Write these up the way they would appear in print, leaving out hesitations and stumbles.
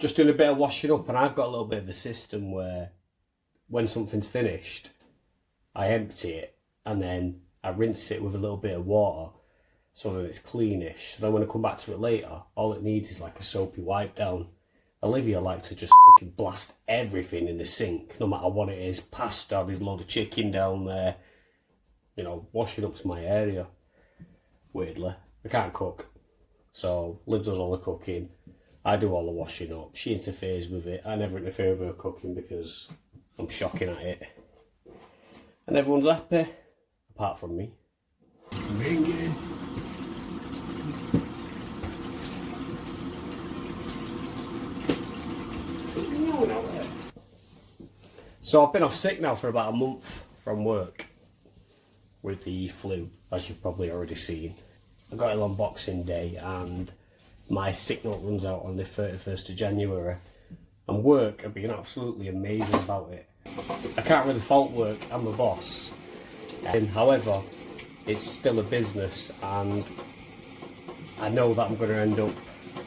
just doing a bit of washing up, and I've got a little bit of a system where when something's finished, I empty it and then I rinse it with a little bit of water so that it's cleanish. So then when I come back to it later, all it needs is like a soapy wipe down. Olivia likes to just fucking blast everything in the sink, no matter what it is. Pasta, there's a load of chicken down there. You know, washing up's my area. Weirdly, I can't cook, so Liv does all the cooking. I do all the washing up. She interferes with it. I never interfere with her cooking because I'm shocking at it. And everyone's happy, apart from me. Ringing. So I've been off sick now for about a month from work with the flu, as you've probably already seen. I got ill on Boxing Day and my sick note runs out on the 31st of January. And work have been absolutely amazing about it. I can't really fault work, I'm the boss. However, it's still a business and I know that I'm going to end up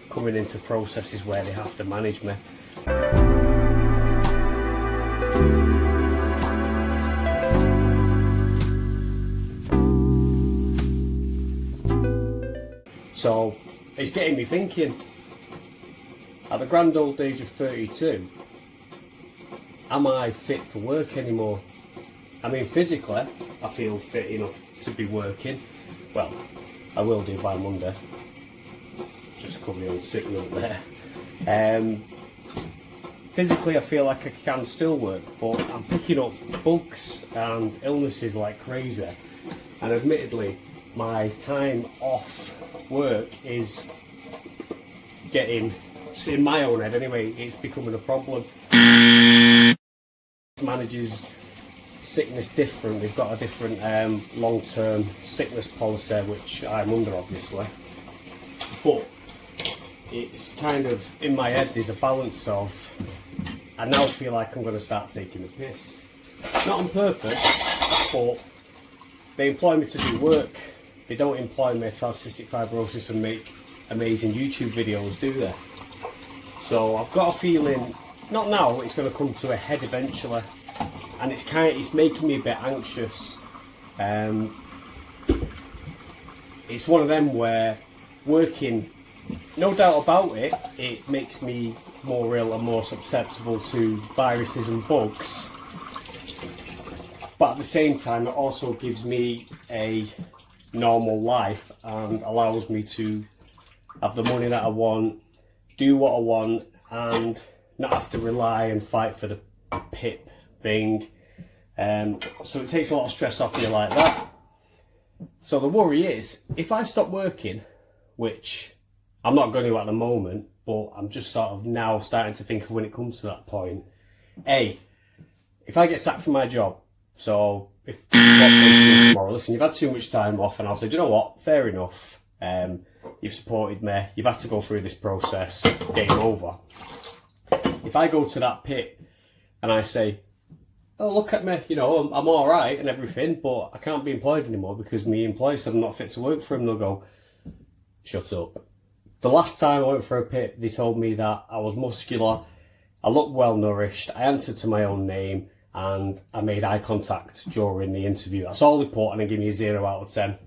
coming into processes where they have to manage me. So it's getting me thinking, at the grand old age of 32, am I fit for work anymore? I mean, physically, I feel fit enough to be working. Well, I will do by Monday. Just cover the old sick note there. Physically, I feel like I can still work, but I'm picking up bugs and illnesses like crazy. And admittedly, my time off work is getting, in my own head anyway, it's becoming a problem. Manages sickness different. They've got a different long-term sickness policy, which I'm under obviously. But it's kind of, in my head there's a balance of, I now feel like I'm going to start taking the piss. Not on purpose, but they employ me to do work. They don't employ me to have cystic fibrosis and make amazing YouTube videos, do they? So I've got a feeling, not now, it's going to come to a head eventually, and it's making me a bit anxious. It's one of them where working, no doubt about it, it makes me more ill and more susceptible to viruses and bugs. But at the same time, it also gives me a normal life and allows me to have the money that I want, do what I want, and not have to rely and fight for the PIP thing. So it takes a lot of stress off me like that. So the worry is, if I stop working, which I'm not going to at the moment, but I'm just sort of now starting to think of when it comes to that point. If I get sacked from my job, so if tomorrow, listen, you've had too much time off, and I'll say, do you know what, fair enough, you've supported me, you've had to go through this process, game over. If I go to that pit and I say, oh, look at me, you know, I'm all right and everything, but I can't be employed anymore because my employer said I'm not fit to work for him, they'll go, shut up. The last time I went for a pit, they told me that I was muscular, I looked well nourished, I answered to my own name, and I made eye contact during the interview. That's all they put, and they gave me a 0 out of 10.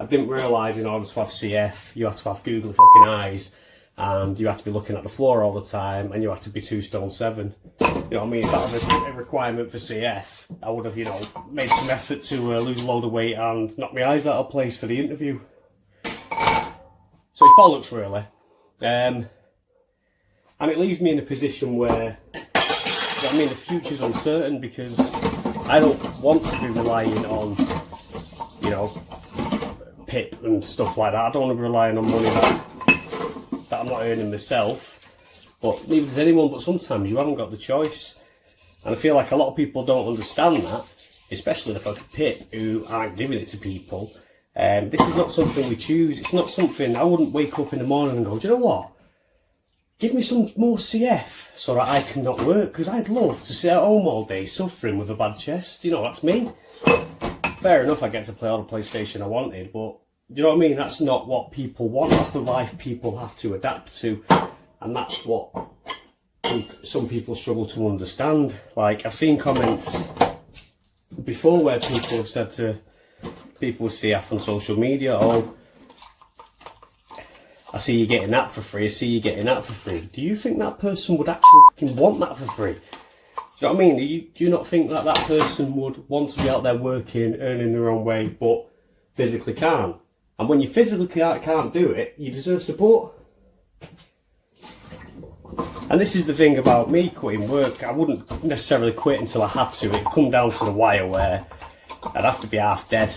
I didn't realise in order to have CF, you had to have googly fucking eyes, and you had to be looking at the floor all the time, and you had to be 2 stone 7. You know what I mean? If that was a requirement for CF, I would have, you know, made some effort to lose a load of weight and knock my eyes out of place for the interview. So it's bollocks, really. And it leaves me in a position where, I mean, the future's uncertain because I don't want to be relying on, you know, PIP and stuff like that. I don't want to be relying on money that I'm not earning myself. But neither does anyone, but sometimes you haven't got the choice. And I feel like a lot of people don't understand that, especially the fucking PIP who aren't giving it to people. This is not something we choose. It's not something, I wouldn't wake up in the morning and go, do you know what? Give me some more CF so that I can not work, because I'd love to sit at home all day suffering with a bad chest. You know, that's me. Fair enough, I get to play all the PlayStation I wanted, but you know what I mean? That's not what people want. That's the life people have to adapt to, and that's what some people struggle to understand. Like, I've seen comments before where people have said to people with CF on social media, oh, I see you getting that for free, I see you getting that for free. Do you think that person would actually fucking want that for free? Do you know what I mean? Do you not think that that person would want to be out there working, earning their own way, but physically can't? And when you physically can't do it, you deserve support. And this is the thing about me quitting work. I wouldn't necessarily quit until I had to. It'd come down to the wire where I'd have to be half dead.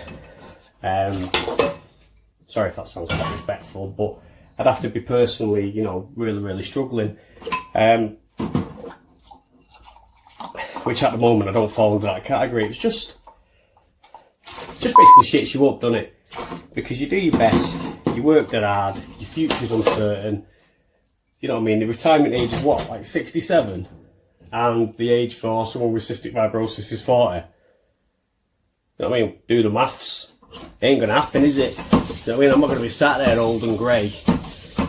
Sorry if that sounds disrespectful, but I'd have to be personally, you know, really, really struggling. Which at the moment I don't fall into that category. It's just basically shits you up, doesn't it? Because you do your best, you work that hard, your future's uncertain. You know what I mean? The retirement age is what, like 67? And the age for someone with cystic fibrosis is 40. You know what I mean? Do the maths. It ain't gonna happen, is it? You know what I mean? I'm not gonna be sat there old and grey. I'm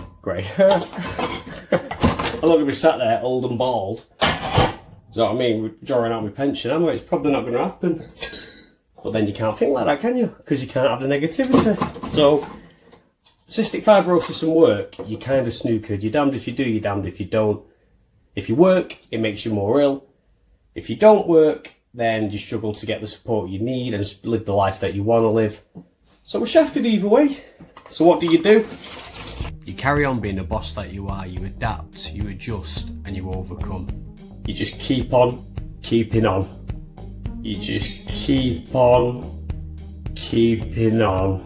not gonna be sat there old and bald. You know what I mean? Drawing out my pension, am I? It's probably not gonna happen. But then you can't think like that, can you? Because you can't have the negativity. So, cystic fibrosis and work, you're kind of snookered. You're damned if you do, you're damned if you don't. If you work, it makes you more ill. If you don't work, then you struggle to get the support you need and live the life that you want to live. So we're shafted either way. So what do? You carry on being the boss that you are. You adapt, you adjust, and you overcome. You just keep on keeping on. You just keep on keeping on.